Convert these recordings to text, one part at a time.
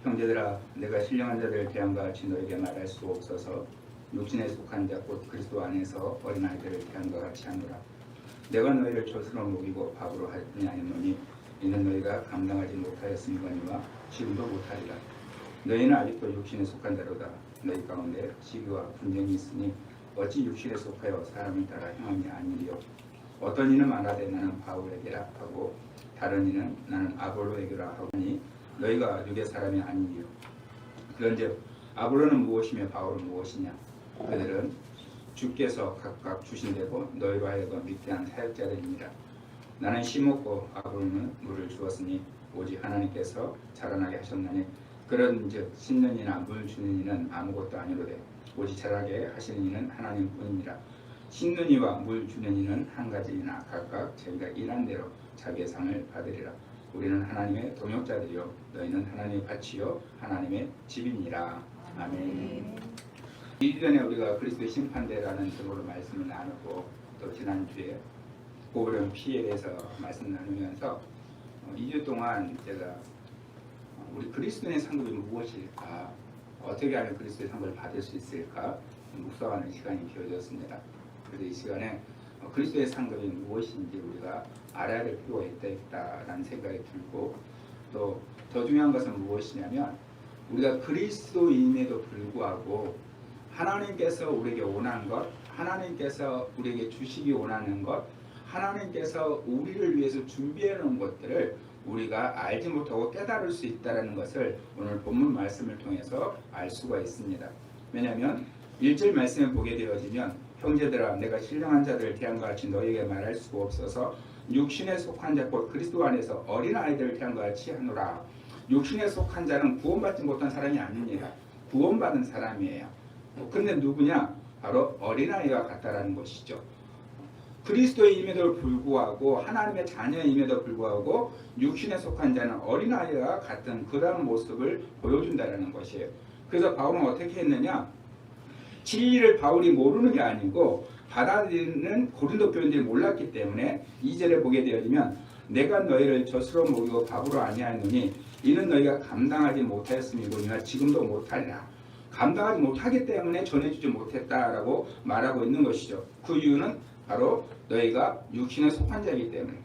형제들아, 내가 신령한 자들을 대함과 같이 너에게 말할 수 없어서 육신에 속한 자 곧 그리스도 안에서 어린아이들을 대함과 같이 하노라. 내가 너희를 젖으로 먹이고 밥으로 하지 아니하노니 이는 너희가 감당하지 못하였음이거니와 지금도 못하리라. 너희는 아직도 육신에 속한 자로다. 너희 가운데 시기와 분쟁이 있으니 어찌 육신에 속하여 사람을 따라 행함이 아니리요. 어떤 이는 말하되 나는 바울에게라 하고 다른 이는 나는 아볼로에게라 하니 너희가 육의 사람이 아니리요. 그런즉 아볼로는 무엇이며 바울은 무엇이냐? 그들은 주께서 각각 주신 대로 너희로 하여금 믿게 한 사역자들입니다. 나는 심었고 아볼로는 물을 주었으니 오직 하나님께서 자라나게 하셨나니 그런즉 심는 이나 물 주는 이는 아무것도 아니로되 오직 자라게 하시는 이는 하나님뿐이니라. 심는 이와 물 주는 이는 한 가지이나 각각 자기가 일한 대로 자기의 상을 받으리라. 우리는 하나님의 동역자들이요 너희는 하나님의 밭이요 하나님의 집이니라. 아멘. 이전에 우리가 그리스도의 심판대라는 제목으로 말씀을 나누고 또 지난주에 고령 피에 대해서 말씀 나누면서 2주 동안 제가 우리 그리스도인의 상급이 무엇일까, 어떻게 하면 그리스도의 상급을 받을 수 있을까 묵상하는 시간이 비워졌습니다. 그래서 이 시간에 그리스도의 상급이 무엇인지 우리가 알아야 될 필요가 있다라는 생각이 들고, 또 더 중요한 것은 무엇이냐면 우리가 그리스도인에도 불구하고 하나님께서 우리에게 원하는 것, 하나님께서 우리에게 주시기 원하는 것, 하나님께서 우리를 위해서 준비해 놓은 것들을 우리가 알지 못하고 깨달을 수 있다는 것을 오늘 본문 말씀을 통해서 알 수가 있습니다. 왜냐하면 1절 말씀을 보게 되어지면 형제들아, 내가 신령한 자들을 대함과 같이 너희에게 말할 수가 없어서 육신에 속한 자 곧 그리스도 안에서 어린아이들을 대함과 같이 하노라. 육신에 속한 자는 구원받지 못한 사람이 아닙니다. 구원받은 사람이에요. 근데 누구냐? 바로 어린아이와 같다라는 것이죠. 그리스도인임에도 불구하고 하나님의 자녀임에도 불구하고 육신에 속한 자는 어린아이와 같은 그런 모습을 보여준다는 것이에요. 그래서 바울은 어떻게 했느냐? 진리를 바울이 모르는 게 아니고 받아들이는 고린도 교인들이 몰랐기 때문에 2절에 보게 되어지면 내가 너희를 젖으로 먹이고 밥으로 아니하노니 이는 너희가 감당하지 못하였음이거니와 지금도 못하리라. 감당하지 못하기 때문에 전해주지 못했다라고 말하고 있는 것이죠. 그 이유는 바로 너희가 육신에 속한 자이기 때문에.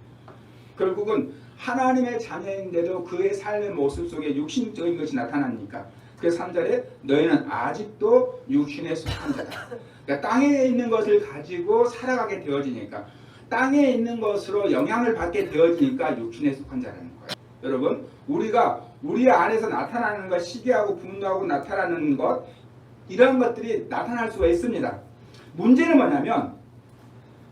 결국은 하나님의 자녀인데도 그의 삶의 모습 속에 육신적인 것이 나타나니까 그래서 3절에 너희는 아직도 육신에 속한 자다. 그러니까 땅에 있는 것을 가지고 살아가게 되어지니까, 땅에 있는 것으로 영향을 받게 되어지니까 육신에 속한 자라는 거예요. 여러분, 우리가 우리 안에서 나타나는 것, 시기하고 분노하고 나타나는 것, 이런 것들이 나타날 수가 있습니다. 문제는 뭐냐면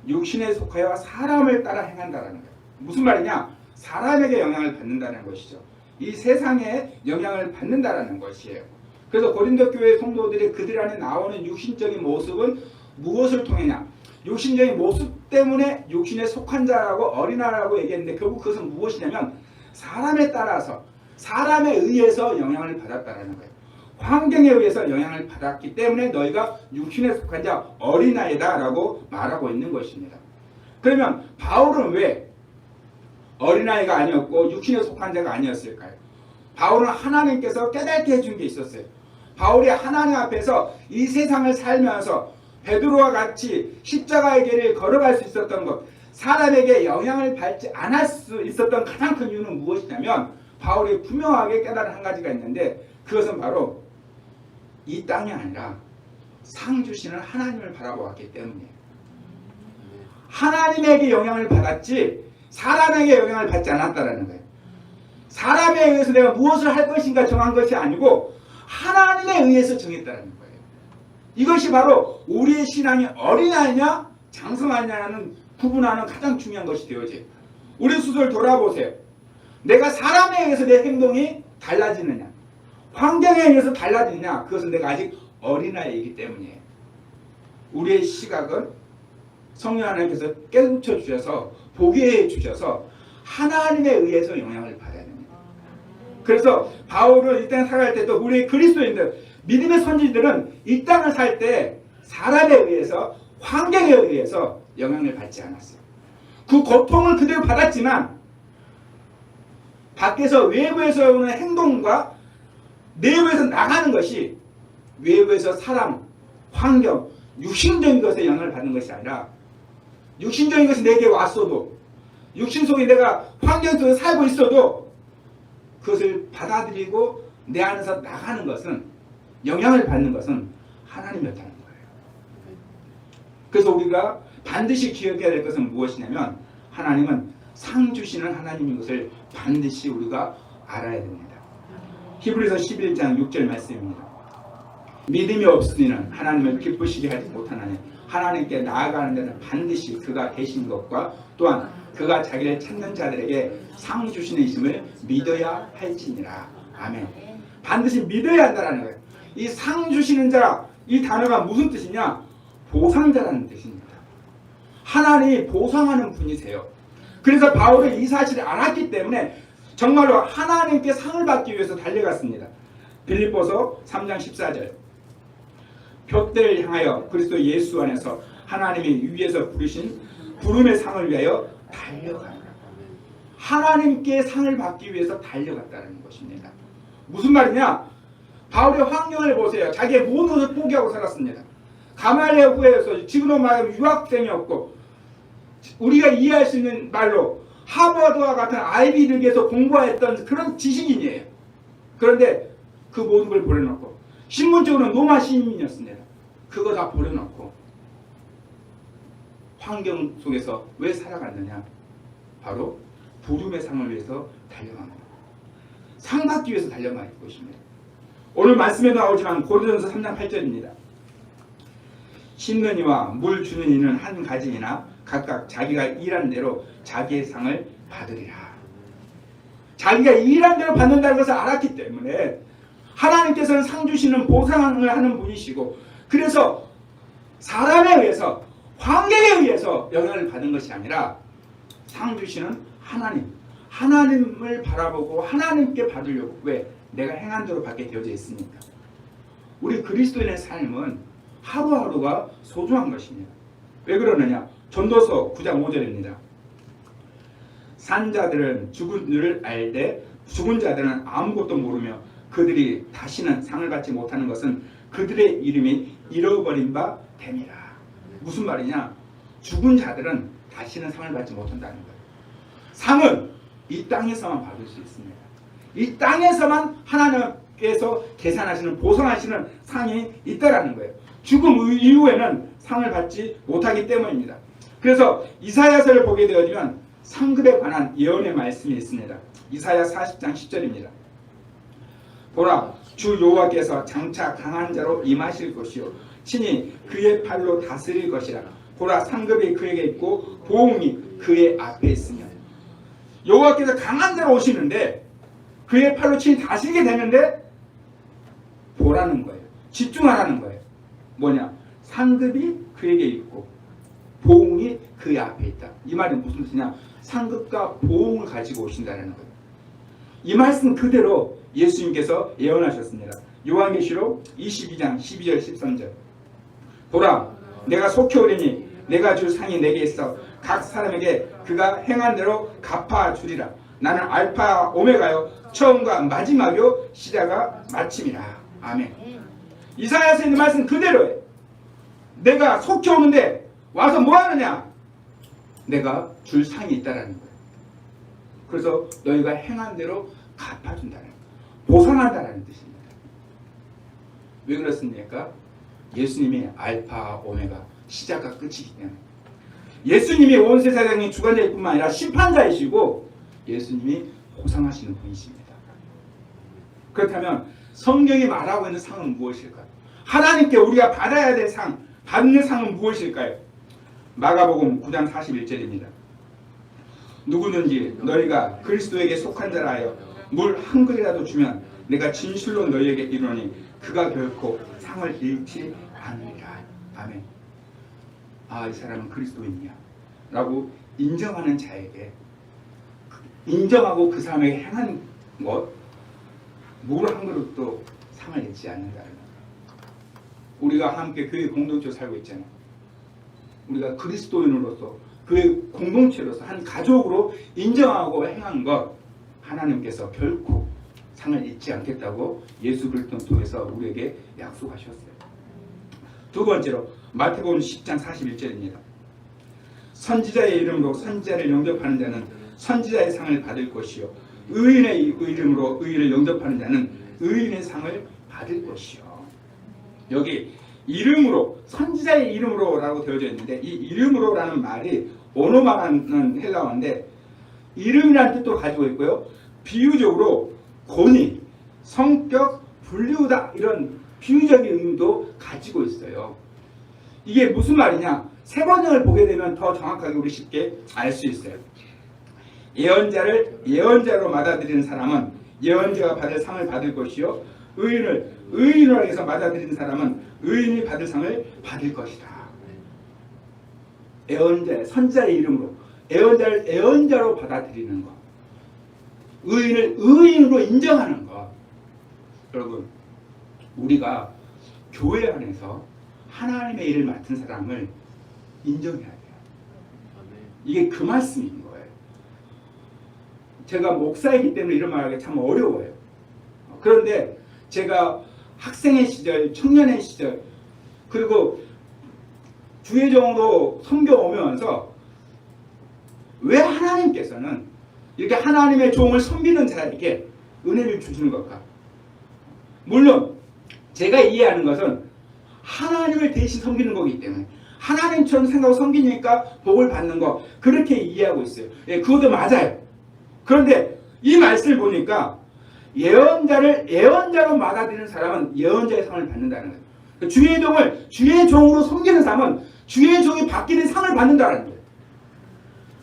육신에 속하여 사람을 따라 행한다는 거예요. 무슨 말이냐? 사람에게 영향을 받는다는 것이죠. 이 세상에 영향을 받는다는 것이에요. 그래서 고린도 교회 성도들이 그들 안에 나오는 육신적인 모습은 무엇을 통해냐? 육신적인 모습 때문에 육신에 속한 자라고 어린아이라고 얘기했는데 결국 그것은 무엇이냐면 사람에 따라서, 사람에 의해서 영향을 받았다는 거예요. 환경에 의해서 영향을 받았기 때문에 너희가 육신에 속한 자 어린아이다 라고 말하고 있는 것입니다. 그러면 바울은 왜 어린아이가 아니었고 육신에 속한 자가 아니었을까요? 바울은 하나님께서 깨닫게 해준 게 있었어요. 바울이 하나님 앞에서 이 세상을 살면서 베드로와 같이 십자가의 길을 걸어갈 수 있었던 것, 사람에게 영향을 받지 않을 수 있었던 가장 큰 이유는 무엇이냐면 바울이 분명하게 깨달은 한 가지가 있는데 그것은 바로 이 땅이 아니라 상 주시는 하나님을 바라보았기 때문이에요. 하나님에게 영향을 받았지 사람에게 영향을 받지 않았다는 거예요. 사람에 의해서 내가 무엇을 할 것인가 정한 것이 아니고 하나님에 의해서 정했다는 거예요. 이것이 바로 우리의 신앙이 어린아이냐 장성하냐는 구분하는 가장 중요한 것이 되어져요. 우리 스스로를 돌아보세요. 내가 사람에 의해서 내 행동이 달라지느냐, 환경에 의해서 달라지느냐, 그것은 내가 아직 어린아이이기 때문이에요. 우리의 시각은 성령 하나님께서 깨우쳐 주셔서 보게 해 주셔서 하나님에 의해서 영향을 받아야 됩니다. 그래서 바울은 이 땅에 살아갈 때도 우리 그리스도인들, 믿음의 선지자들은 이 땅을 살 때 사람에 의해서, 환경에 의해서 영향을 받지 않았어요. 그 고통을 그대로 받았지만 밖에서 외부에서 오는 행동과 내부에서 나가는 것이 외부에서 사람, 환경, 육신적인 것에 영향을 받는 것이 아니라 육신적인 것이 내게 왔어도 육신 속에 내가 환경 속에 살고 있어도 그것을 받아들이고 내 안에서 나가는 것은 영향을 받는 것은 하나님이었다는 거예요. 그래서 우리가 반드시 기억해야 될 것은 무엇이냐면 하나님은 상 주시는 하나님인 것을 반드시 우리가 알아야 됩니다. 히브리서 11장 6절 말씀입니다. 믿음이 없으니는 하나님을 기쁘시게 하지 못하나니 하나님께 나아가는 데는 반드시 그가 계신 것과 또한 그가 자기를 찾는 자들에게 상 주시는 이심을 믿어야 할지니라. 아멘. 반드시 믿어야 한다는 거예요. 이 상 주시는 자, 이 단어가 무슨 뜻이냐? 보상자라는 뜻입니다. 하나님이 보상하는 분이세요. 그래서 바울은 이 사실을 알았기 때문에 정말로 하나님께 상을 받기 위해서 달려갔습니다. 빌립보서 3장 14절. 둯대를 향하여 그리스도 예수 안에서 하나님이 위에서 부르신 부름의 상을 위하여 달려가라. 하나님께 상을 받기 위해서 달려갔다는 것입니다. 무슨 말이냐? 바울의 환경을 보세요. 자기의 모든 것을 포기하고 살았습니다. 가말리엘 후에서 지금은 말하면 유학생이었고 우리가 이해할 수 있는 말로 하버드와 같은 아이비리그에서 공부했던 그런 지식인이에요. 그런데 그 모든 걸 버려놓고 신분적으로는 로마 시민이었습니다. 그거 다 버려놓고 환경 속에서 왜 살아갔느냐? 바로 부름의 상을 위해서 달려간 겁니다. 상 받기 위해서 달려간 것입니다. 오늘 말씀에도 나오지만 고린도전서 3장 8절입니다. 심는 이와 물 주는 이는 한 가지이나 각각 자기가 일한 대로 자기의 상을 받으리라. 자기가 일한 대로 받는다는 것을 알았기 때문에 하나님께서는 상 주시는 보상을 하는 분이시고 그래서 사람에 의해서 환경에 의해서 영향을 받은 것이 아니라 상 주시는 하나님을 바라보고 하나님께 받으려고. 왜? 내가 행한 대로 받게 되어져 있으니까. 우리 그리스도인의 삶은 하루하루가 소중한 것입니다. 왜 그러느냐? 전도서 9장 5절입니다. 산 자들은 죽은 줄을 알되 죽은 자들은 아무것도 모르며 그들이 다시는 상을 받지 못하는 것은 그들의 이름이 잃어버린 바 됨이라. 무슨 말이냐? 죽은 자들은 다시는 상을 받지 못한다는 거예요. 상은 이 땅에서만 받을 수 있습니다. 이 땅에서만 하나님께서 계산하시는 보상하시는 상이 있다라는 거예요. 죽음 이후에는 상을 받지 못하기 때문입니다. 그래서 이사야서를 보게 되어지면 상급에 관한 예언의 말씀이 있습니다. 이사야 40장 10절입니다. 보라, 주 여호와께서 장차 강한 자로 임하실 것이요 친히 그의 팔로 다스릴 것이라. 보라, 상급이 그에게 있고 보응이 그의 앞에 있으며. 여호와께서 강한 자로 오시는데 그의 팔로 친히 다스리게 되는데 보라는 거예요. 집중하라는 거예요. 뭐냐? 상급이 그에게 있고 보응이 그의 앞에 있다. 이 말은 무슨 뜻이냐? 상급과 보응을 가지고 오신다는 거예요. 이 말씀 그대로 예수님께서 예언하셨습니다. 요한계시록 22장 12절 13절. 보라, 내가 속히 오리니 내가 줄 상이 내게 있어 각 사람에게 그가 행한 대로 갚아주리라. 나는 알파와 오메가요 처음과 마지막이요 시작과 마침이라. 아멘. 이사야서 있는 말씀 그대로예요. 내가 속히 오는데 와서 뭐 하느냐? 내가 줄 상이 있다라는 거예요. 그래서 너희가 행한 대로 갚아준다는 거예요. 보상한다라는 뜻입니다. 왜 그렇습니까? 예수님이 알파와 오메가 시작과 끝이기 때문에. 예수님이 온 세상의 주관자일 뿐만 아니라 심판자이시고 예수님이 보상하시는 분이십니다. 그렇다면 성경이 말하고 있는 상은 무엇일까요? 하나님께 우리가 받아야 될 상, 받는 상은 무엇일까요? 마가복음 9장 41절입니다. 누구든지 너희가 그리스도에게 속한 자라 하여 물 한 그릇이라도 주면 내가 진실로 너희에게 이르노니 그가 결코 상을 잃지 않으리라. 아멘. 아, 이 사람은 그리스도인이야 라고 인정하는 자에게, 인정하고 그 사람에게 행한 것, 물 한 그릇도 상을 잃지 않는다는 거예요. 우리가 함께 교회 공동체로 살고 있잖아요. 우리가 그리스도인으로서 교회 공동체로서 한 가족으로 인정하고 행한 것, 하나님께서 결코 상을 잊지 않겠다고 예수 그리스도를 통해서 우리에게 약속하셨어요. 두 번째로 마태복음 10장 41절입니다. 선지자의 이름으로 선지자를 영접하는 자는 선지자의 상을 받을 것이요 의인의 이름으로 의인을 영접하는 자는 의인의 상을 받을 것이요. 여기 이름으로, 선지자의 이름으로라고 되어져 있는데 이 이름으로라는 말이 오노마라는 헬라어인데 이름이라는 뜻도 가지고 있고요. 비유적으로 권위, 성격, 불리우다 이런 비유적인 의미도 가지고 있어요. 이게 무슨 말이냐? 세 번역을 보게 되면 더 정확하게 우리 쉽게 알 수 있어요. 예언자를 예언자로 받아들이는 사람은 예언자가 받을 상을 받을 것이요 의인을 의인으로 해서 받아들이는 사람은 의인이 받을 상을 받을 것이다. 예언자, 선지자의 이름으로 예언자를 예언자로 받아들이는 것, 의인을 의인으로 인정하는 것. 여러분, 우리가 교회 안에서 하나님의 일을 맡은 사람을 인정해야 돼요. 이게 그 말씀인 거예요. 제가 목사이기 때문에 이런 말하기 참 어려워요. 그런데 제가 학생의 시절, 청년의 시절, 그리고 주의종으로 섬겨오면서 왜 하나님께서는 이렇게 하나님의 종을 섬기는 자에게 은혜를 주시는 걸까? 물론 제가 이해하는 것은 하나님을 대신 섬기는 거기 때문에 하나님처럼 생각하고 섬기니까 복을 받는 거, 그렇게 이해하고 있어요. 예, 그것도 맞아요. 그런데 이 말씀을 보니까 예언자를 예언자로 받아들이는 사람은 예언자의 상을 받는다는 거예요. 주의 종을 주의 종으로 섬기는 사람은 주의 종이 받게 된 상을 받는다는 거예요.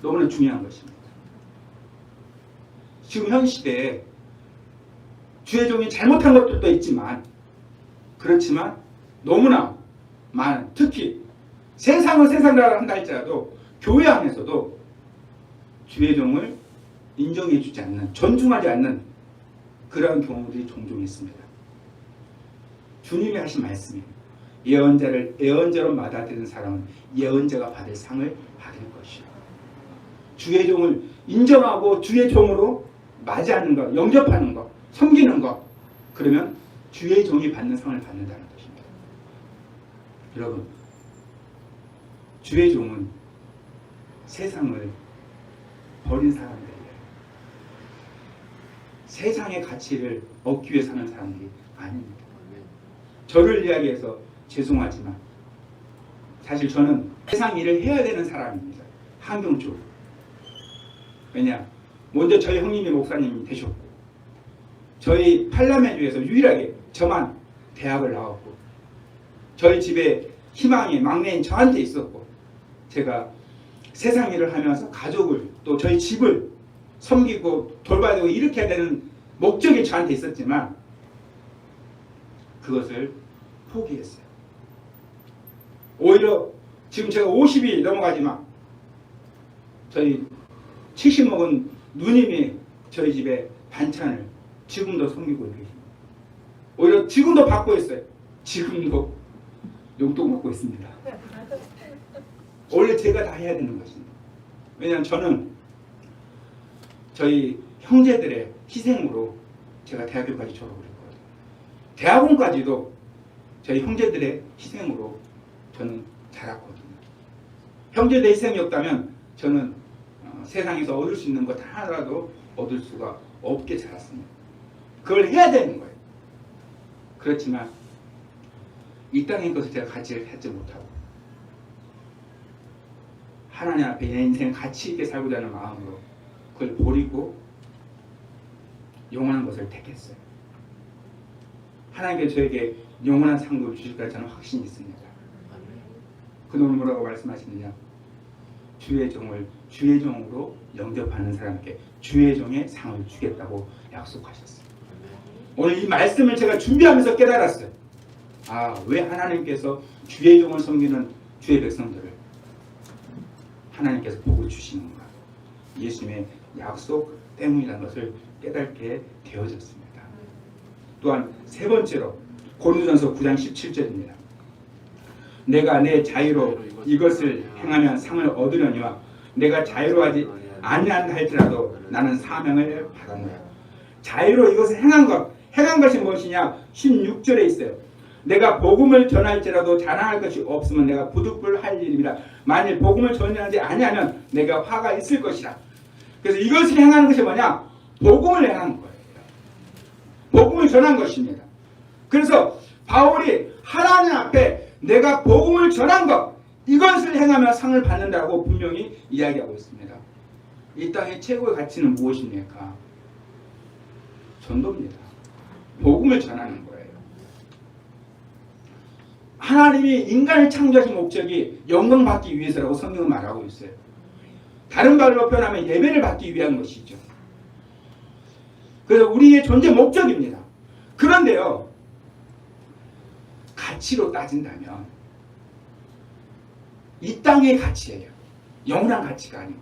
너무나 중요한 것입니다. 지금 현 시대에 주의 종이 잘못한 것들도 있지만 그렇지만 너무나 많은, 특히 세상은 세상이라 한다 할지라도 교회 안에서도 주의 종을 인정해 주지 않는, 존중하지 않는 그러한 경우들이 종종 있습니다. 주님이 하신 말씀이에요. 예언자를 예언자로 받아들이는 사람은 예언자가 받을 상을 받을 것이요. 주의 종을 인정하고 주의 종으로 맞이하는 것, 영접하는 것, 섬기는 것, 그러면 주의 종이 받는 상을 받는다는 것입니다. 여러분, 주의 종은 세상을 버린 사람들이에요. 세상의 가치를 얻기 위해 사는 사람들이 아닙니다. 저를 이야기해서 죄송하지만 사실 저는 세상 일을 해야 되는 사람입니다. 환경 쪽으로. 왜냐? 먼저 저희 형님이 목사님이 되셨고 저희 팔라메주에서 유일하게 저만 대학을 나왔고 저희 집에 희망이 막내인 저한테 있었고 제가 세상 일을 하면서 가족을 또 저희 집을 섬기고 돌봐야 되고 이렇게 해야 되는 목적이 저한테 있었지만 그것을 포기했어요. 오히려 지금 제가 50이 넘어가지만 저희 70 먹은 누님이 저희 집에 반찬을 지금도 섬기고 계십니다. 오히려 지금도 받고 있어요. 지금도 용돈 받고 있습니다. 원래 제가 다 해야 되는 것입니다. 왜냐하면 저는 저희 형제들의 희생으로 제가 대학교까지 졸업을 했거든요. 대학원까지도 저희 형제들의 희생으로 저는 자랐거든요. 형제들의 희생이 없다면 저는 세상에서 얻을 수 있는 것 하나라도 얻을 수가 없게 자랐습니다. 그걸 해야 되는 거예요. 그렇지만 이 땅의 것을 제가 가치를 찾지 못하고 하나님 앞에 내 인생 가치 있게 살고자 하는 마음으로 그걸 버리고 영원한 것을 택했어요. 하나님께서 저에게 영원한 상급을 주실 거라 저는 확신이 있습니다. 그놈은 뭐라고 말씀하시느냐? 주의 종을 주의 종으로 영접하는 사람께 주의 종의 상을 주겠다고 약속하셨어요. 오늘 이 말씀을 제가 준비하면서 깨달았어요. 아, 왜 하나님께서 주의 종을 섬기는 주의 백성들을 하나님께서 복을 주시는가? 예수님의 약속 때문이라는 것을 깨닫게 되어졌습니다. 또한 세 번째로 고린도전서 9장 17절입니다. 내가 내 자유로 이것을 행하면 상을 얻으려니와 내가 자유로하지 아니한다 할지라도 나는 사명을 받았노라. 자유로 이것을 행한 것. 행한 것이 무엇이냐? 16절에 있어요. 내가 복음을 전할지라도 자랑할 것이 없으면 내가 부득불할 일입니다. 만일 복음을 전하지 아니하면 내가 화가 있을 것이다. 그래서 이것을 행하는 것이 뭐냐? 복음을 행하는 거예요. 복음을 전한 것입니다. 그래서 바울이 하나님 앞에 내가 복음을 전한 것, 이것을 행하며 상을 받는다고 분명히 이야기하고 있습니다. 이 땅의 최고의 가치는 무엇입니까? 전도입니다. 복음을 전하는 거예요. 하나님이 인간을 창조하신 목적이 영광받기 위해서라고 성경은 말하고 있어요. 다른 말로 표현하면 예배를 받기 위한 것이죠. 그래서 우리의 존재 목적입니다. 그런데요, 가치로 따진다면 이 땅의 가치예요. 영원한 가치가 아니고.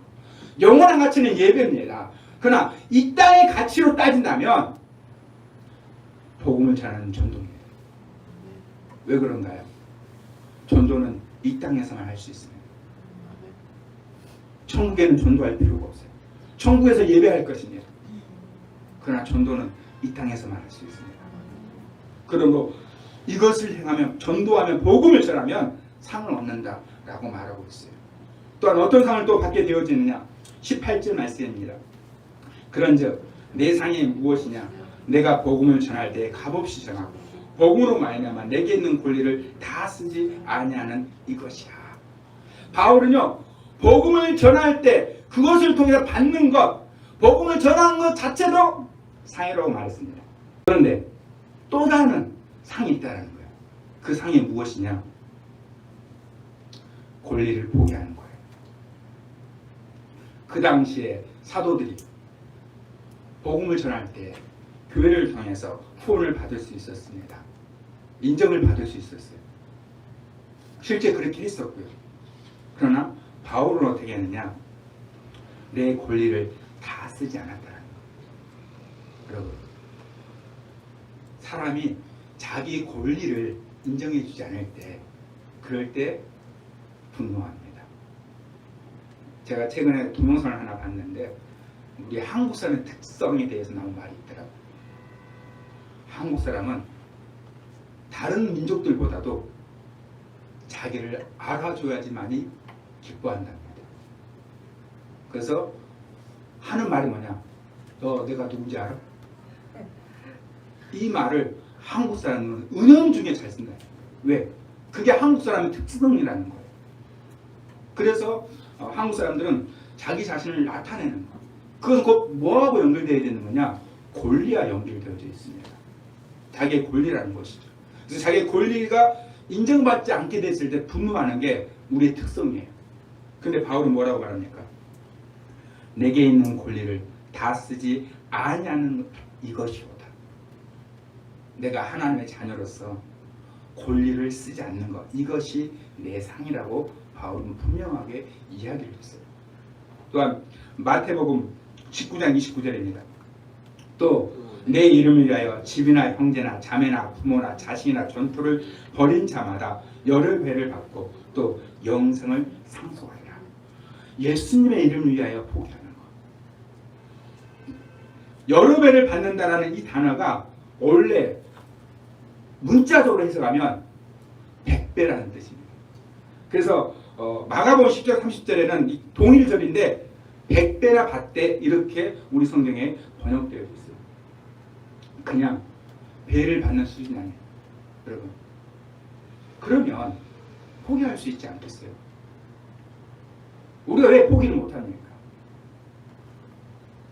영원한 가치는 예배입니다. 그러나 이 땅의 가치로 따진다면 복음을 전하는 전도입니다. 왜 그런가요? 전도는 이 땅에서만 할 수 있습니다. 천국에는 전도할 필요가 없어요. 천국에서 예배할 것입니다. 그러나 전도는 이 땅에서만 할 수 있습니다. 그러므로 이것을 행하면, 전도하면, 복음을 전하면 상을 얻는다라고 말하고 있어요. 또한 어떤 상을 또 받게 되어지느냐? 18절 말씀입니다. 그런즉 내 상이 무엇이냐? 내가 복음을 전할 때 값없이 전하고 복음으로 말미암아 내게 있는 권리를 다 쓰지 아니하는 이것이야. 바울은요, 복음을 전할 때 그것을 통해서 받는 것, 복음을 전하는 것 자체도 상이라고 말했습니다. 그런데 또 다른 상이 있다는 거예요. 그 상이 무엇이냐? 권리를 포기하는 거예요. 그 당시에 사도들이 복음을 전할 때 교회를 통해서 후원을 받을 수 있었습니다. 인정을 받을 수 있었어요. 실제 그렇게 했었고요. 그러나 바울은 어떻게 했느냐? 내 권리를 다 쓰지 않았다는 거예요. 여러분, 사람이 자기 권리를 인정해 주지 않을 때, 그럴 때 분노합니다. 제가 최근에 동영상을 하나 봤는데 우리 한국 사람의 특성에 대해서 나온 말이 있더라고요. 한국 사람은 다른 민족들보다도 자기를 알아줘야지만이 기뻐한답니다. 그래서 하는 말이 뭐냐? 너 내가 누군지 알아? 이 말을 한국 사람은 은연중에 잘 쓴다. 왜? 그게 한국 사람의 특성이라는 거예요. 그래서 한국 사람들은 자기 자신을 나타내는 거. 그건 곧 뭐하고 연결되어야 되는 거냐? 권리와 연결되어져 있습니다. 자기의 권리라는 것이죠. 그래서 자기의 권리가 인정받지 않게 됐을 때 분노하는 게 우리의 특성이에요. 근데 바울은 뭐라고 말합니까? 내게 있는 권리를 다 쓰지 아니하는 이것이오다. 내가 하나님의 자녀로서 권리를 쓰지 않는 것, 이것이 내 상이라고 바울은 분명하게 이야기를 했어요. 또한 마태복음 19장 29절입니다. 또 내 이름을 위하여 집이나 형제나 자매나 부모나 자식이나 전토를 벌인 자마다 여러 배를 받고 또 영생을 상속하리라. 예수님의 이름을 위하여 포기하는 것. 여러 배를 받는다라는 이 단어가 원래 문자적으로 해석하면 100배라는 뜻입니다. 그래서 마가복음 10절 30절에는 이 동일절인데 100배나 받되 이렇게 우리 성경에 번역되어 있어요. 그냥 배를 받는 수준이 아니에요. 여러분, 그러면 포기할 수 있지 않겠어요? 우리가 왜 포기를 못합니까?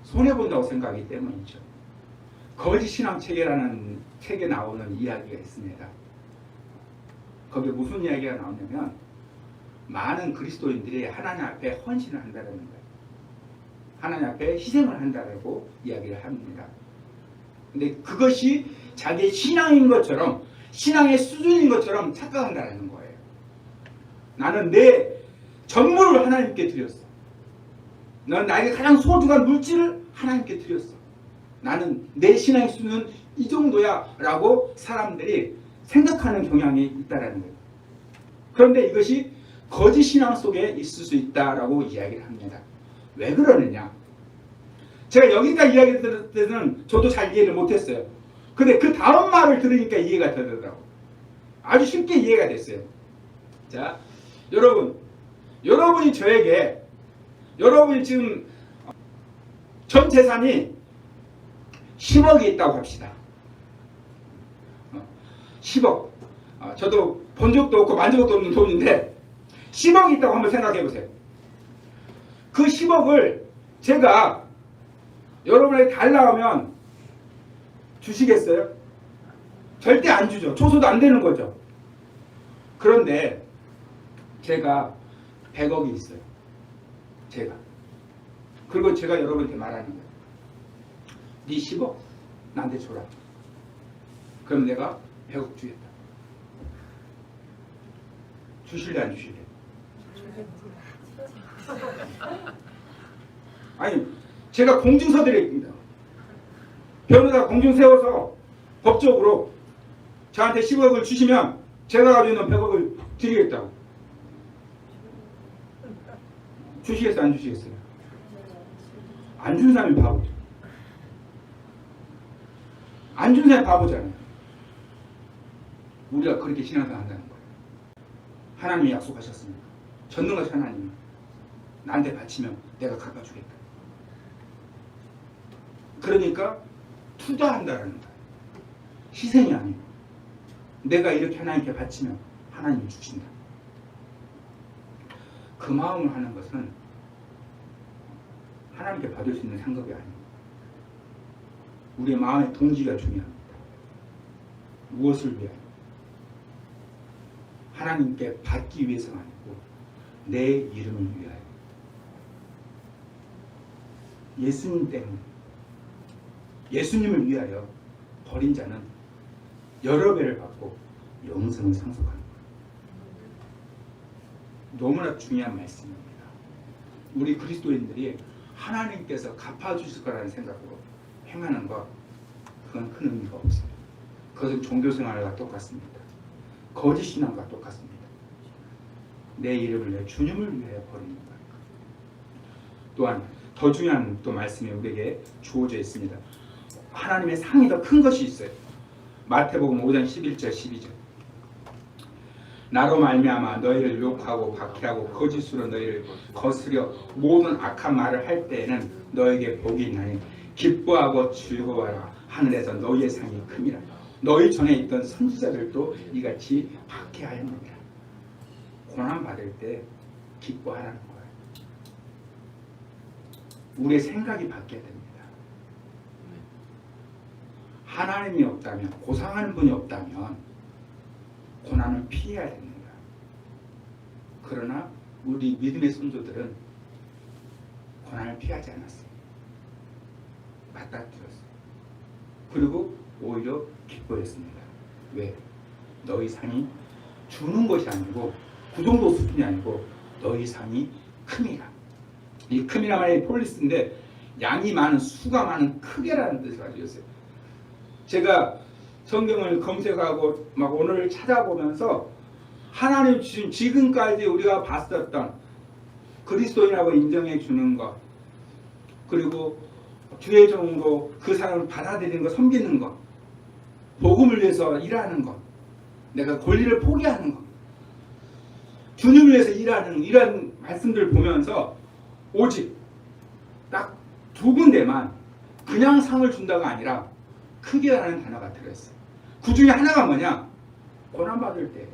손해본다고 생각하기 때문이죠. 거짓신앙체계라는 책에 나오는 이야기가 있습니다. 거기에 무슨 이야기가 나오냐면 많은 그리스도인들이 하나님 앞에 헌신을 한다는 거예요. 하나님 앞에 희생을 한다고 이야기를 합니다. 근데 그것이 자기의 신앙인 것처럼, 신앙의 수준인 것처럼 착각한다는 거예요. 나는 내 전부를 하나님께 드렸어. 넌 나에게 가장 소중한 물질을 하나님께 드렸어. 나는 내 신앙의 수준은 이 정도야 라고 사람들이 생각하는 경향이 있다는 거예요. 그런데 이것이 거짓 신앙 속에 있을 수 있다라고 이야기를 합니다. 왜 그러느냐? 제가 여기까지 이야기 들을 때는 저도 잘 이해를 못했어요. 근데 그 다음 말을 들으니까 이해가 되더라고요. 아주 쉽게 이해가 됐어요. 자, 여러분이 저에게, 여러분이 지금 전 재산이 10억이 있다고 합시다. 10억. 저도 본 적도 없고 만진 적도 없는 돈인데 10억이 있다고 한번 생각해 보세요. 그 10억을 제가 여러분에게 달라고 하면 주시겠어요? 절대 안 주죠. 줘서도 안 되는 거죠. 그런데 제가 100억이 있어요. 제가. 그리고 제가 여러분한테 말하는 거예요. 네 10억 나한테 줘라. 그럼 내가 100억 주겠다. 주실래 안 주실래? 아니, 제가 공증서 드립니다. 변호사 공증 세워서 법적으로 저한테 10억을 주시면 제가 가지고 있는 100억을 드리겠다고. 주시겠어요? 안 주시겠어요? 안 준 사람이 바보죠. 안 준 사람이 바보잖아요. 우리가 그렇게 신앙생활 한다는 거예요. 하나님이 약속하셨습니다. 전능하신 하나님, 나한테 바치면 내가 갚아주겠다. 그러니까 투자한다라는 거예요. 희생이 아니고 내가 이렇게 하나님께 바치면 하나님이 주신다. 그 마음을 하는 것은 하나님께 받을 수 있는 상급이 아닙니다. 우리의 마음의 동기가 중요합니다. 무엇을 위하여? 하나님께 받기 위해서가 아니고 내 이름을 위하여. 예수님 때문에, 예수님을 위하여 버린 자는 여러 배를 받고 영생을 상속하는 거예요. 너무나 중요한 말씀입니다. 우리 그리스도인들이 하나님께서 갚아주실 거라는 생각으로 행하는 것, 그건 큰 의미가 없어요. 그것은 종교생활과 똑같습니다. 거짓신앙과 똑같습니다. 내 이름을 위해 주님을 위해 버리는 거예요. 또한 더 중요한 또 말씀이 우리에게 주어져 있습니다. 하나님의 상이 더 큰 것이 있어요. 마태복음 5장 11절 12절. 나로 말미암아 너희를 욕하고 박해하고 거짓으로 너희를 거스려 모든 악한 말을 할 때에는 너에게 복이 있나니 기뻐하고 즐거워하라. 하늘에서 너희의 상이 큼이라. 너희 전에 있던 선지자들도 이같이 박해하였느니라. 고난 받을 때 기뻐하라는 거예요. 우리의 생각이 바뀌어야 됩니다. 하나님이 없다면, 고상하는 분이 없다면 고난을 피해야 됩니다. 그러나 우리 믿음의 선조들은 고난을 피하지 않았어요. 맞닥뜨렸어요. 그리고 오히려 기뻐했습니다. 왜? 너희 상이 주는 것이 아니고 그 정도 수준이 아니고 너희 상이 큼이라. 이 큼이라 말이 폴리스인데 양이 많은, 수가 많은, 크게라는 뜻을 가지고 있어요. 제가 성경을 검색하고 막 오늘 찾아보면서 하나님 지금까지 우리가 봤었던 그리스도인이라고 인정해 주는 것, 그리고 주의 종으로 그 사람을 받아들이는 것, 섬기는 것, 복음을 위해서 일하는 것, 내가 권리를 포기하는 것, 주님을 위해서 일하는 이런 말씀들을 보면서 오직 딱 두 군데만 그냥 상을 준다가 아니라 크게라는 단어가 들어있어요. 그 중에 하나가 뭐냐? 고난받을 때,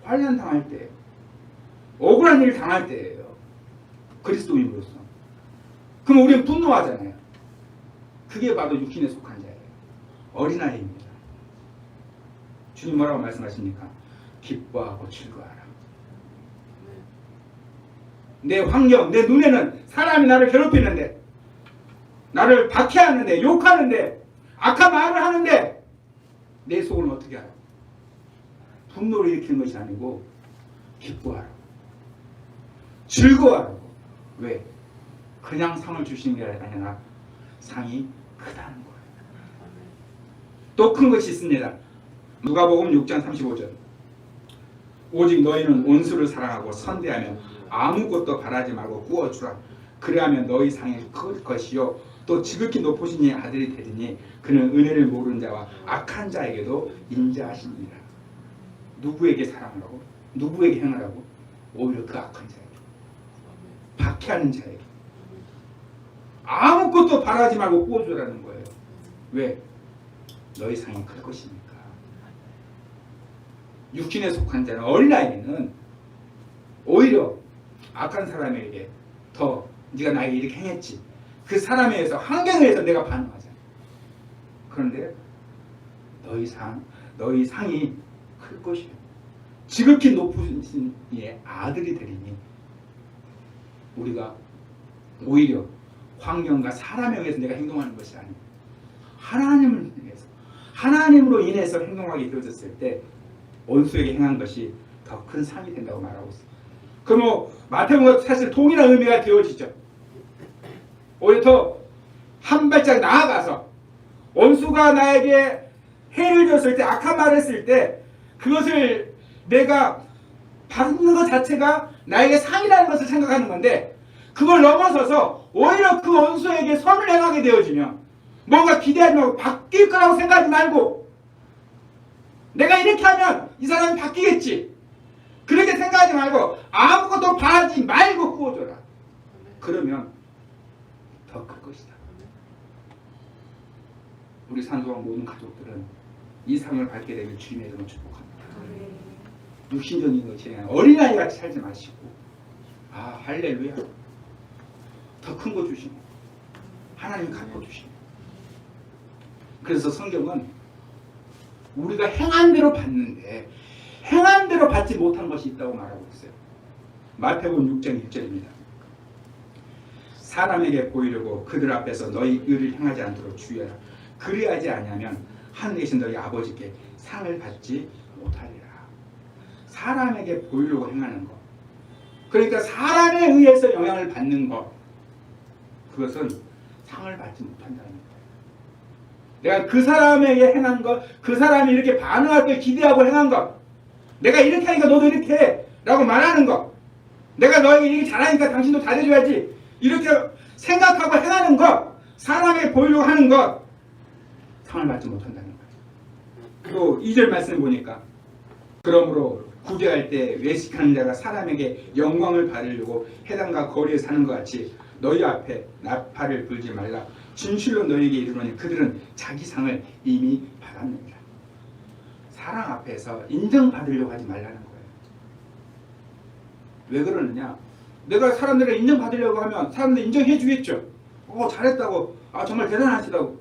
환난 당할 때, 억울한 일을 당할 때예요. 그리스도인으로서. 그럼 우리는 분노하잖아요. 그게 바로 육신에 속한 자예요. 어린아이입니다. 주님 뭐라고 말씀하십니까? 기뻐하고 즐거워하라. 내 환경, 내 눈에는 사람이 나를 괴롭히는데, 나를 박해하는데, 욕하는데, 악한 말을 하는데 내 속은 어떻게 알아? 분노를 일으키는 것이 아니고 기뻐하라고, 즐거워하라고. 왜? 그냥 상을 주시는 게 아니라 상이 크다는 거예요. 또 큰 것이 있습니다. 누가복음 6장 35절. 오직 너희는 원수를 사랑하고 선대하며 아무것도 바라지 말고 구워주라. 그래야면 너희 상이 클 것이요 또 지극히 높으신 이의 아들이 되리니 그는 은혜를 모르는 자와 악한 자에게도 인자하시니라. 누구에게 사랑하라고? 누구에게 행하라고? 오히려 그 악한 자에게, 박해하는 자에게. 아무것도 바라지 말고 구워주라는 거예요. 왜? 너희 상이 클 것이니까. 육신에 속한 자는, 어린아이는 오히려 악한 사람에게 더 네가 나에게 이렇게 행했지, 그 사람에 의해서, 환경에 의해서 내가 반응하잖아. 그런데 너희 상이 클 것이에요. 지극히 높으신 이의 아들이 되리니 우리가 오히려 환경과 사람에 의해서 내가 행동하는 것이 아니고 하나님을 위해서, 하나님으로 인해서 행동하게 되어졌을 때 원수에게 행한 것이 더 큰 상이 된다고 말하고 있어요. 그럼 마태복음과 사실 동일한 의미가 되어지죠. 오히려 더 한 발짝 나아가서 원수가 나에게 해를 줬을 때, 악한 말을 했을 때 그것을 내가 받는 것 자체가 나에게 상이라는 것을 생각하는 건데, 그걸 넘어서서 오히려 그 원수에게 선을 행하게 되어지면 뭔가 기대하지 말고, 바뀔 거라고 생각하지 말고, 내가 이렇게 하면 이 사람이 바뀌겠지, 그렇게 생각하지 말고 아무것도 바라지 말고 구워줘라. 그러면 더 클 것이다. 우리 산소와 모든 가족들은 이 상을 받게 되길 주님의 이름으로 축복합니다. 육신적인 것이 아니라 어린아이같이 살지 마시고, 할렐루야, 더 큰 거 주시고 하나님이 갚아 주시고. 그래서 성경은 우리가 행한 대로 받는데 행한 대로 받지 못한 것이 있다고 말하고 있어요. 마태복음 6장 1절입니다. 사람에게 보이려고 그들 앞에서 너희 의를 행하지 않도록 주의하라. 그리하지 아니하면 하늘에 계신 너희 아버지께 상을 받지 못하리라. 사람에게 보이려고 행하는 것, 그러니까 사람에 의해서 영향을 받는 것, 그것은 상을 받지 못한다는 거예요. 내가 그 사람에게 행한 것, 그 사람이 이렇게 반응할 걸 기대하고 행한 것, 내가 이렇게 하니까 너도 이렇게 해 라고 말하는 것, 내가 너에게 이렇게 잘하니까 당신도 잘해줘야지 이렇게 생각하고 행하는 것, 사람에게 보이려고 하는 것, 상을 받지 못한다는 거예요. 또 2절 말씀을 보니까 그러므로 구제할 때 외식하는 자가 사람에게 영광을 받으려고 해당과 거리에 사는 것 같이 너희 앞에 나팔을 불지 말라. 진실로 너희에게 이르노니 그들은 자기 상을 이미 받았느니라. 사람 앞에서 인정받으려고 하지 말라는 거예요. 왜 그러느냐? 내가 사람들을 인정받으려고 하면 사람들 인정해 주겠죠. 잘했다고, 정말 대단하시다고.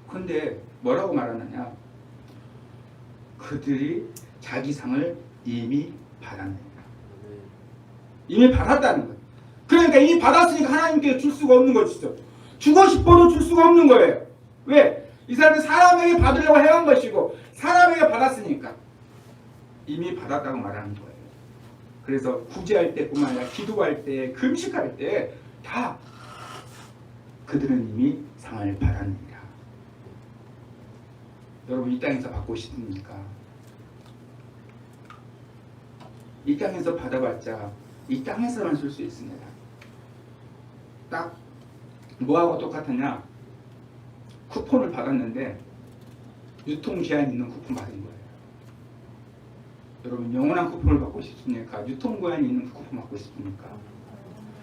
근데 뭐라고 말하느냐? 그들이 자기 상을 이미 받았느니라. 이미 받았다는 거예요. 그러니까 이미 받았으니까 하나님께 줄 수가 없는 것이죠. 주고 싶어도 줄 수가 없는 거예요. 왜? 이 사람은 사람에게 받으려고 해온 것이고 사람에게 받았으니까 이미 받았다고 말하는 거예요. 그래서 구제할 때뿐만 아니라 기도할 때, 금식할 때 다 그들은 이미 상을 받았느니라. 여러분, 이 땅에서 받고 싶습니까? 이 땅에서 받아봤자 이 땅에서만 쓸 수 있습니다. 딱 뭐하고 똑같으냐? 쿠폰을 받았는데 유통기한 있는 쿠폰 받은 거예요. 여러분, 영원한 쿠폰을 받고 싶습니까? 유통기한이 있는 쿠폰 받고 싶습니까?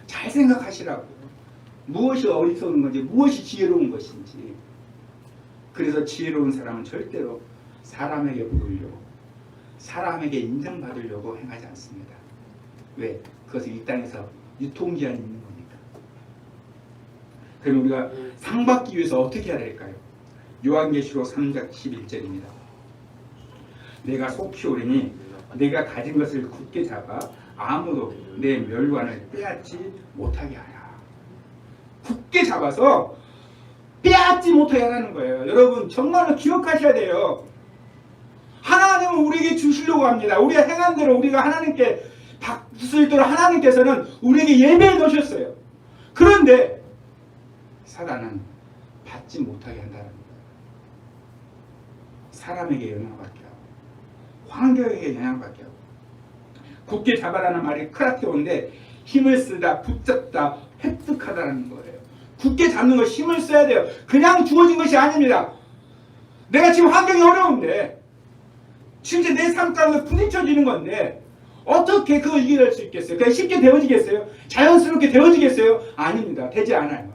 잘 생각하시라고. 무엇이 어리석은 건지, 무엇이 지혜로운 것인지. 그래서 지혜로운 사람은 절대로 사람에게 보이려고, 사람에게 인정받으려고 행하지 않습니다. 왜? 그것은 이 땅에서 유통기한이 있는 거니까. 그럼 우리가 상 받기 위해서 어떻게 해야 될까요? 요한계시록 3장 11절입니다. 내가 속히 오리니 내가 가진 것을 굳게 잡아 아무도 내 멸관을 빼앗지 못하게 하라. 굳게 잡아서 빼앗지 못하게 하라는 거예요. 여러분, 정말로 기억하셔야 돼요. 하나님은 우리에게 주시려고 합니다. 우리가 행한 대로 우리가 하나님께 받을 수 있도록 하나님께서는 우리에게 예배해 놓으셨어요. 그런데 사단은 받지 못하게 한다는 거예요. 사람에게 영향받게 하고 환경에게 영향받게 하고. 굳게 잡아라는 말이 크라테오인데 힘을 쓰다, 붙잡다, 획득하다는 거예요. 굳게 잡는 거 힘을 써야 돼요. 그냥 주어진 것이 아닙니다. 내가 지금 환경이 어려운데 심지어 내 삶 가운데 부딪혀지는 건데 어떻게 그걸 이겨낼 수 있겠어요? 그냥 쉽게 되어지겠어요? 자연스럽게 되어지겠어요? 아닙니다. 되지 않아요.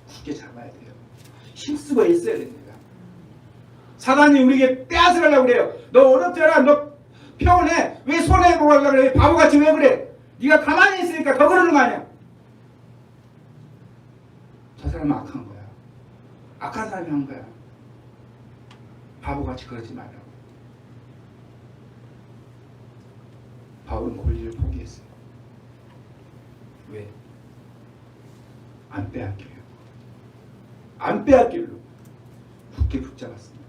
굳게 잡아야 돼요. 힘쓰고 있어야 됩니다. 사단이 우리에게 빼앗으려고 그래요. 너 어렵잖아. 너 평온해. 왜 손해보고 하려고 그래? 바보같이 왜 그래? 네가 가만히 있으니까 더 그러는 거 아니야. 저 사람은 악한 거야. 악한 사람이 한 거야. 바보같이 그러지 말라고. 바울은 권리를 포기했어요. 왜? 안 빼앗기려고. 안 빼앗기려고 굳게 붙잡았습니다.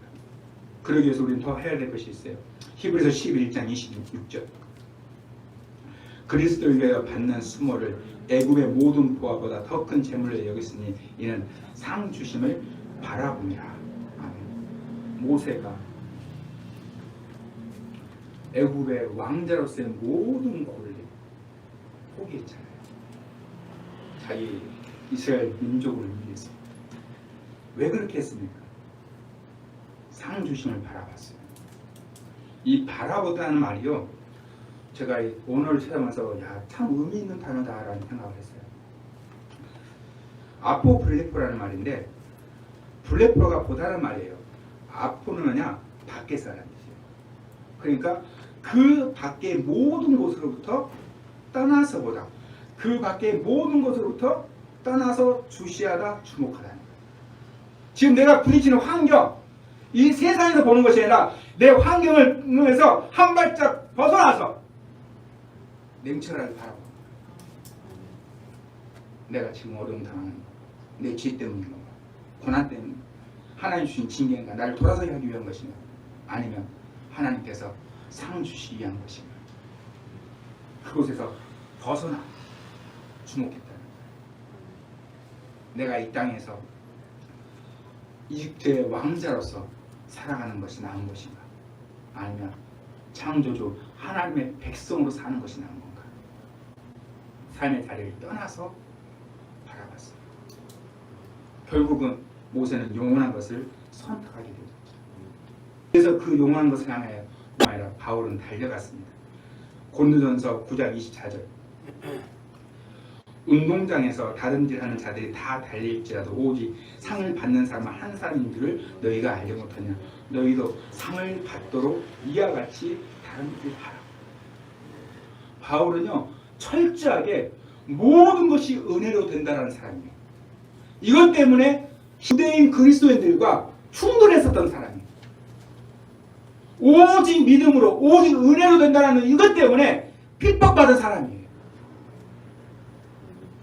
그러기 위해서 우리는 더 해야 될 것이 있어요. 히브리서 11장 26절. 그리스도를 위하여 받는 수모를 애굽의 모든 보화보다 더 큰 재물을 여겼으니 이는 상 주심을 바라보니라. 아멘. 모세가 애굽의 왕자로서의 모든 권리 포기했잖아요. 자기 이스라엘 민족을 위해서. 왜 그렇게 했습니까? 상 주심을 바라봤어요. 이 바라보다는 말이요, 제가 오늘 찾아보면서 참 의미 있는 단어다라는 생각을 했어요. 아포블레포라는 말인데, 블레포가 보다는 말이에요. 아포는 뭐냐? 밖에서라는 뜻이에요. 그러니까 그 밖의 모든 곳으로부터 떠나서 보다, 그 밖의 모든 곳으로부터 떠나서 주시하다, 주목하다는 거예요. 지금 내가 부딪히는 환경, 이 세상에서 보는 것이 아니라 내 환경을 보면서 한 발짝 벗어나서 냉철하게 바라봐. 내가 지금 어려움 당하는 거, 내 죄 때문인가, 고난 때문에 하나님 주신 징계인가, 나를 돌아서게 하기 위한 것인가, 아니면 하나님께서 상 주시기 위한 것인가. 그곳에서 벗어나 주목했다는 거예요. 내가 이 땅에서 이집트의 왕자로서 살아가는 것이 나은 것인가, 아니면 창조주 하나님의 백성으로 사는 것이 나은 건가. 삶의 자리를 떠나서 바라봤어요. 결국은 모세는 영원한 것을 선택하게 되었죠. 그래서 그 영원한 것을 향하여 바울은 달려갔습니다. 고린도전서 9장 24절. 운동장에서 다름질하는 자들이 다 달릴지라도 오직 상을 받는 사람은 한 사람인 줄을 너희가 알지 못하냐. 너희도 상을 받도록 이와 같이 다름질하라. 바울은요, 철저하게 모든 것이 은혜로 된다는 사람이에요. 이것 때문에 유대인 그리스도인들과 충돌했었던 사람이에요. 오직 믿음으로, 오직 은혜로 된다는 이것 때문에 핍박받은 사람이에요.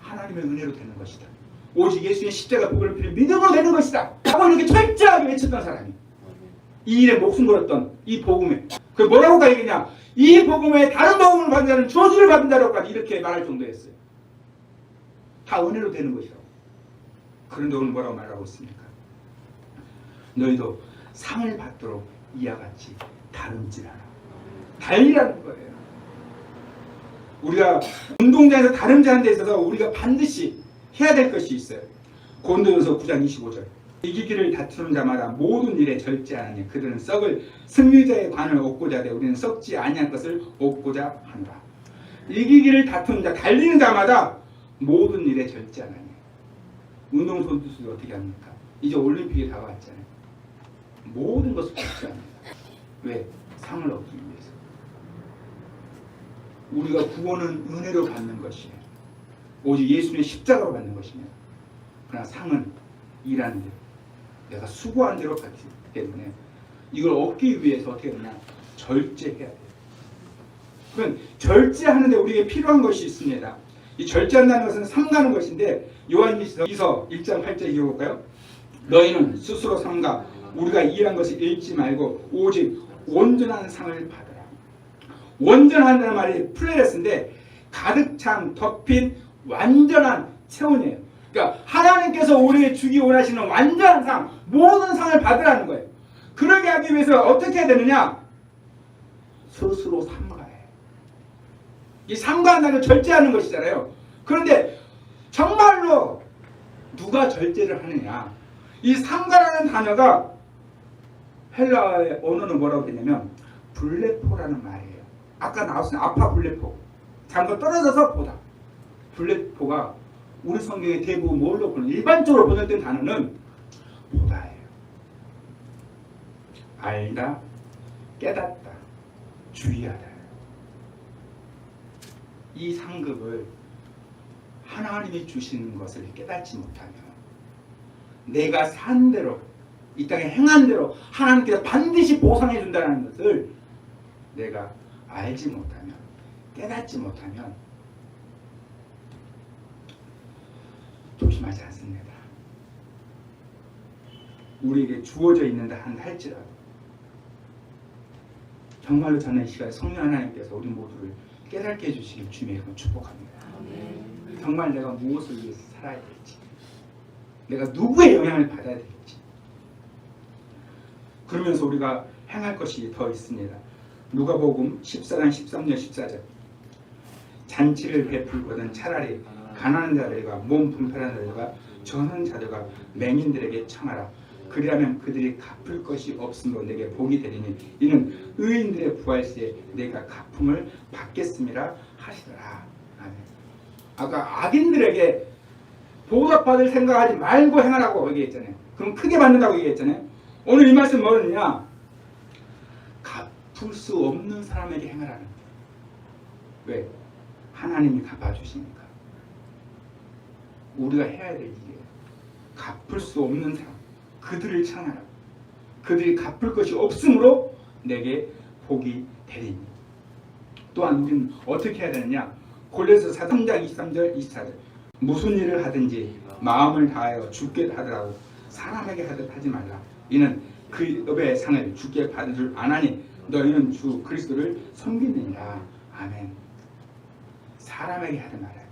하나님의 은혜로 되는 것이다. 오직 예수의 십자가 복음을 필요 믿음으로 되는 것이다. 하고 이렇게 철저하게 외쳤던 사람이, 이 일에 목숨 걸었던 이 복음에, 그 뭐라고 가야겠냐? 이 복음에 다른 복음을 받는 자는 저주를 받는다라고까지 이렇게 말할 정도였어요. 다 은혜로 되는 것이라고. 그런데 오늘 뭐라고 말하고 있습니까? 너희도 상을 받도록 이와 같이 다름질하라. 달리라는 거예요. 우리가 운동장에서 다름질하는 데 있어서 우리가 반드시 해야 될 것이 있어요. 고린도전서 9장 25절. 이기기를 다투는 자마다 모든 일에 절제하느니 그들은 썩을 승리자의 관을 얻고자 하되 우리는 썩지 아니한 것을 얻고자 하노라. 이기기를 다투는 자, 달리는 자마다 모든 일에 절제하느니. 운동선수들이 어떻게 합니까? 이제 올림픽이 다가왔잖아요. 모든 것을 절제합니다. 왜? 상을 얻기 위해서. 우리가 구원은 은혜로 받는 것이에요. 오직 예수님의 십자가로 받는 것이며, 그러나 상은 일하는 대로, 내가 수고한 대로 받기 때문에 이걸 얻기 위해서 어떻게 하느냐? 절제해야 돼요. 그럼 절제하는데 우리에게 필요한 것이 있습니다. 이 절제한다는 것은 삼가는 것인데, 요한일서 1장 8절 읽어볼까요? 너희는 스스로 삼가 우리가 일한 것을 잃지 말고 오직 온전한 상을 받으라. 온전한다는 말이 플레레스인데 가득 찬, 덮인 완전한 체온이에요. 그러니까 하나님께서 우리에게 주기 원하시는 완전한 상, 모든 상을 받으라는 거예요. 그러게 하기 위해서 어떻게 해야 되느냐? 스스로 삼가해. 이 삼가한다는 건 절제하는 것이잖아요. 그런데 정말로 누가 절제를 하느냐. 이 상가라는 단어가 헬라의 언어는 뭐라고 했냐면 블레포라는 말이에요. 아까 나왔어요. 아파 블레포. 잠깐 떨어져서 보다. 블레포가 우리 성경의 대부분 뭘로 보는 일반적으로 번역된 단어는 보다예요. 알다, 깨닫다, 주의하다. 이 상급을 하나님이 주시는 것을 깨닫지 못하면 내가 산 대로 이 땅에 행한 대로 하나님께서 반드시 보상해 준다는 것을 내가 알지 못하면 깨닫지 못하면 조심하지 않습니다. 우리에게 주어져 있는다 할지라도 정말로 저는 이 시간에 성령 하나님께서 우리 모두를 깨닫게 해주시길 주님의 축복합니다. 정말 내가 무엇을 위해서 살아야 될지, 내가 누구의 영향을 받아야 될지, 그러면서 우리가 행할 것이 더 있습니다. 누가복음 14장 13절 14절 잔치를 베풀거든 차라리 가난한 자들과 몸 불편한 자들과 전한 자들과 맹인들에게 청하라. 그리하면 그들이 갚을 것이 없으므로 내게 복이 되리니 이는 의인들의 부활시에 내가 갚음을 받겠음이라 하시더라. 아멘. 아까 악인들에게 보답받을 생각하지 말고 행하라고 얘기했잖아요. 그럼 크게 받는다고 얘기했잖아요. 오늘 이 말씀 뭐냐? 갚을 수 없는 사람에게 행하라는 거예요. 왜? 하나님이 갚아주시니까. 우리가 해야 될 일이에요. 갚을 수 없는 사람, 그들을 찬하라. 그들이 갚을 것이 없으므로 내게 복이 되리니. 또한 우리는 어떻게 해야 되느냐? 골로새서 3장 23절 24절 무슨 일을 하든지 마음을 다하여 주께 하더라도 사람에게 하듯 하지 말라. 이는 그 업의 상을 주께 받을 줄 아나니 너희는 주 그리스도를 섬기느니라. 아멘. 사람에게 하지 말아요.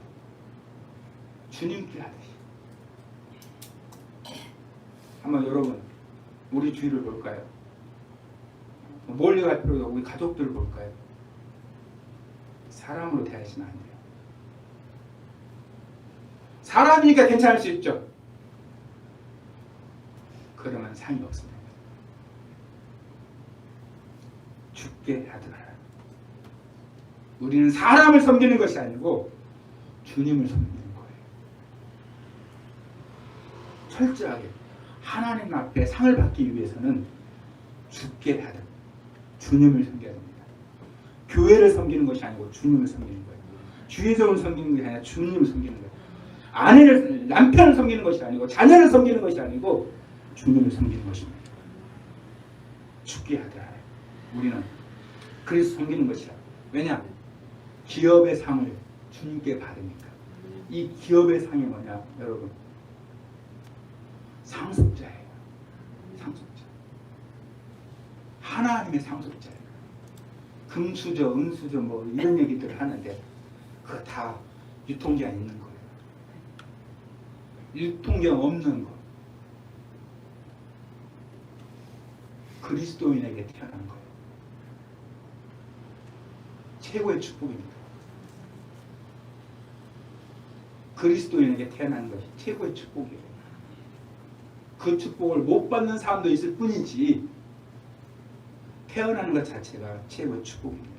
주님께 하듯이. 한번 여러분 우리 주위를 볼까요? 멀리 갈 필요도 없고 우리 가족들을 볼까요? 사람으로 대하시면 안 돼요. 사람이니까 괜찮을 수 있죠. 그러면 상이 없습니다. 죽게 하더라. 우리는 사람을 섬기는 것이 아니고 주님을 섬기는 거예요. 철저하게 하나님 앞에 상을 받기 위해서는 죽게 하든 주님을 섬겨야 됩니다. 교회를 섬기는 것이 아니고 주님을 섬기는 거예요. 주의성을 섬기는 것이 아니라 주님을 섬기는 거예요. 아내를, 남편을 섬기는 것이 아니고 자녀를 섬기는 것이 아니고 주님을 섬기는 것입니다. 죽게 하더라. 우리는 그래서 섬기는 것이라. 왜냐? 기업의 상을 주님께 받으니까. 이 기업의 상이 뭐냐? 여러분 상속자예요. 상속자. 하나님의 상속자예요. 금수저, 은수저 뭐 이런 얘기들을 하는데 그거 다 유통기한 있는 거예요. 유통기한 없는 거. 그리스도인에게 태어난 거예요. 최고의 축복입니다. 그리스도인에게 태어난 것이 최고의 축복이에요. 그 축복을 못 받는 사람도 있을 뿐이지 태어나는 것 자체가 최고의 축복입니다.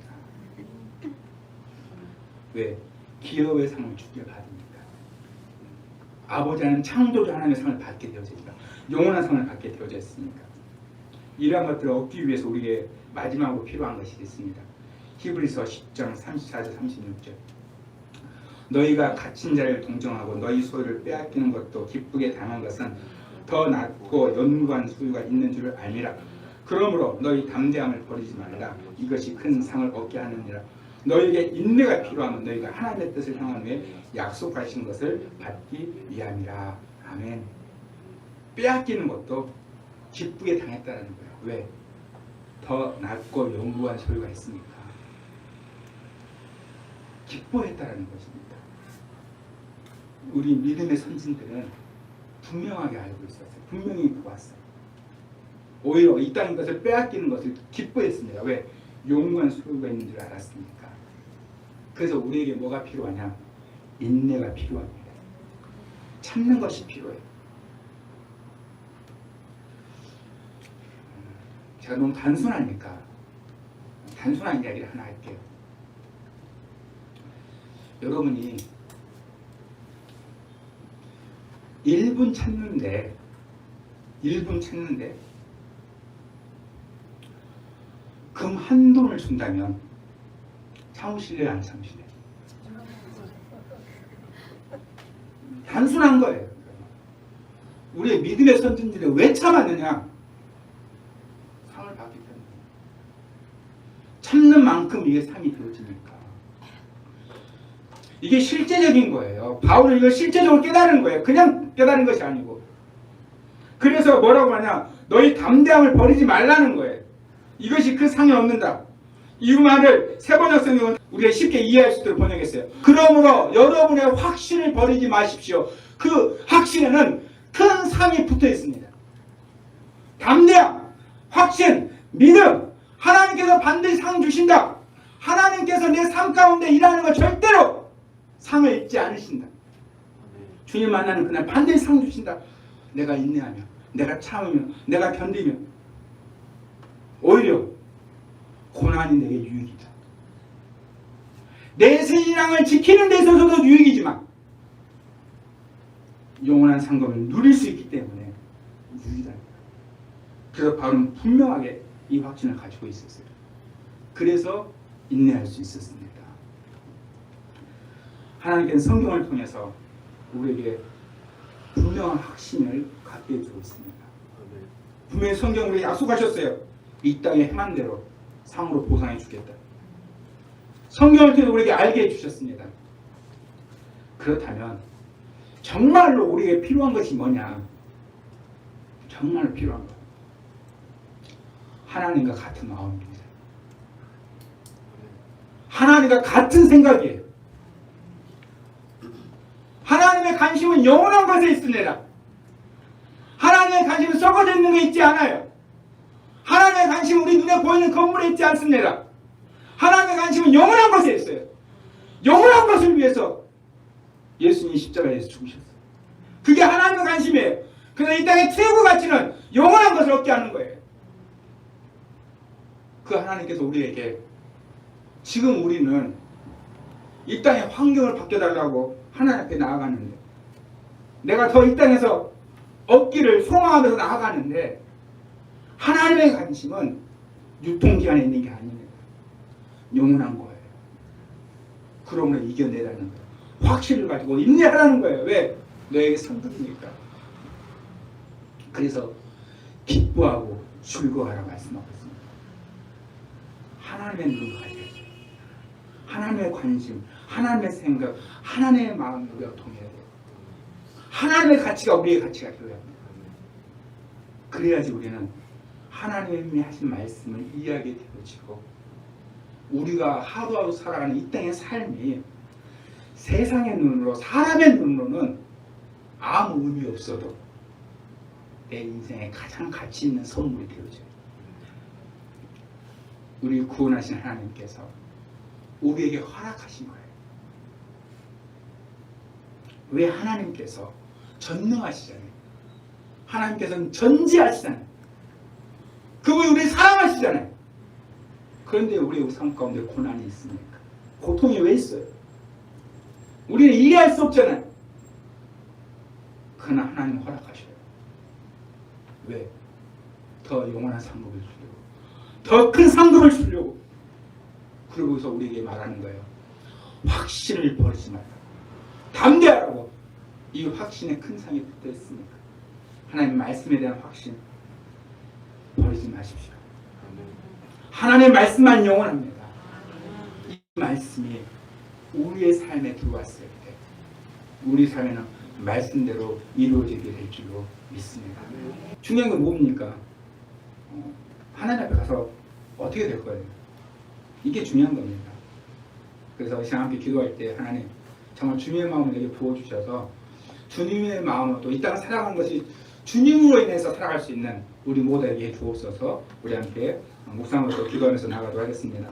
왜? 기업의 상을 주께 받으니까. 아버지는 창조주 하나님의 상을 받게 되어지니까. 영원한 상을 받게 되어져 있으니까. 이러한 것들을 얻기 위해서 우리에게 마지막으로 필요한 것이 있습니다. 히브리서 10장 34절 36절 너희가 갇힌 자를 동정하고 너희 소유를 빼앗기는 것도 기쁘게 당한 것은 더 낫고 연구한 소유가 있는 줄을 알미라. 그러므로 너희 담대함을 버리지 말라. 이것이 큰 상을 얻게 하느니라. 너희에게 인내가 필요하면 너희가 하나님의 뜻을 향한 후에 약속하신 것을 받기 위함이라. 아멘. 빼앗기는 것도 기쁘게 당했다는 거예요. 왜? 더 낫고 연구한 소유가 있으니까. 기뻐했다는 것입니다. 우리 믿음의 선진들은 분명하게 알고 있었어요. 분명히 보았어요. 오히려 이 땅의 것을 빼앗기는 것을 기뻐했습니다. 왜? 용감한 소유가 있는 줄 알았으니까. 그래서 우리에게 뭐가 필요하냐? 인내가 필요합니다. 참는 것이 필요해요. 제가 너무 단순한 이야기를 하나 할게요. 여러분이 1분 찾는데 금 한 돈을 준다면 참으실래요, 안 참으실래요? 단순한 거예요. 우리의 믿음의 선진들이 왜 참았느냐? 상을 받기 때문에. 참는 만큼 이게 상이 되어지니까. 이게 실제적인 거예요. 바울은 이걸 실제적으로 깨달은 거예요. 그냥 깨달은 것이 아니고. 그래서 뭐라고 하냐? 너희 담대함을 버리지 말라는 거예요. 이것이 그 상에 얻는다. 이 말을 세번역 성경은 우리가 쉽게 이해할 수 있도록 번역했어요. 그러므로 여러분의 확신을 버리지 마십시오. 그 확신에는 큰 상이 붙어 있습니다. 담대함, 확신, 믿음. 하나님께서 반드시 상 주신다. 하나님께서 내 삶 가운데 일하는 거 절대로 상을 잊지 않으신다. 주님 만나는 그날 반드시 상 주신다. 내가 인내하며, 내가 참으며, 내가 견디며, 오히려 고난이 내게 유익이다. 내 신앙을 지키는 데 있어서도 유익이지만 영원한 상급을 누릴 수 있기 때문에 유익이다. 그래서 바울은 분명하게 이 확신을 가지고 있었어요. 그래서 인내할 수 있었습니다. 하나님께는 성경을 통해서 우리에게 분명한 확신을 갖게 해주고 있습니다. 분명히 성경 우리에게 약속하셨어요. 이 땅에 행한 대로 상으로 보상해 주겠다. 성경을 통해 우리에게 알게 해주셨습니다. 그렇다면 정말로 우리에게 필요한 것이 뭐냐? 정말로 필요한 것. 하나님과 같은 마음입니다. 하나님과 같은 생각이에요. 하나님의 관심은 영원한 것에 있습니다. 하나님의 관심은 썩어져 있는 게 있지 않아요. 하나님의 관심은 우리 눈에 보이는 건물에 있지 않습니다. 하나님의 관심은 영원한 것에 있어요. 영원한 것을 위해서 예수님이 십자가에서 죽으셨어요. 그게 하나님의 관심이에요. 그래서 이 땅의 최고 가치는 영원한 것을 얻게 하는 거예요. 그 하나님께서 우리에게 지금 우리는 이 땅의 환경을 바뀌어달라고 하나님 앞에 나아가는데 내가 더 이 땅에서 얻기를 소망하면서 나아가는데 하나님의 관심은 유통기한에 있는 게 아닙니다. 영원한 거예요. 그러므로 이겨내라는 거예요. 확신을 가지고 인내하라는 거예요. 왜? 너에게 상급이니까. 그래서 기뻐하고 즐거워하라 말씀하고 있습니다. 하나님의 눈을 가져야 돼요. 하나님의 관심, 하나님의 생각, 하나님의 마음을 우리가 통해야 돼요. 하나님의 가치가 우리의 가치가 되어야 합니다. 그래야지 우리는 하나님이 하신 말씀을 이해하게 되어지고 우리가 하루하루 살아가는 이 땅의 삶이 세상의 눈으로 사람의 눈으로는 아무 의미 없어도 내 인생에 가장 가치 있는 선물이 되어져요. 우리 구원하신 하나님께서 우리에게 허락하신 거예요. 왜? 하나님께서 전능하시잖아요. 하나님께서는 전지하시잖아요. 그분이 우리를 사랑하시잖아요. 그런데 우리의 삶 가운데 고난이 있습니까? 고통이 왜 있어요? 우리는 이해할 수 없잖아요. 그러나 하나님 허락하셔요. 왜? 더 영원한 상급을 주려고, 더 큰 상급을 주려고. 그러고서 우리에게 말하는 거예요. 확신을 버리지 말라. 담대하라고. 이 확신에 큰 상이 붙어 있으니까 하나님 말씀에 대한 확신 버리지 마십시오. 하나님의 말씀만 영원합니다. 이 말씀이 우리의 삶에 들어왔을 때 우리 삶에는 말씀대로 이루어지게 될 줄로 믿습니다. 중요한 건 뭡니까? 하나님 앞에 가서 어떻게 될 거예요? 이게 중요한 겁니다. 그래서 시간 함께 기도할 때 하나님 정말 주님의 마음을 내게 부어주셔서 주님의 마음으로 또 이 땅을 살아가는 것이 주님으로 인해서 살아갈 수 있는 우리 모두에게 주옵소서. 우리 함께 묵상으로 기도하면서 나가도록 하겠습니다.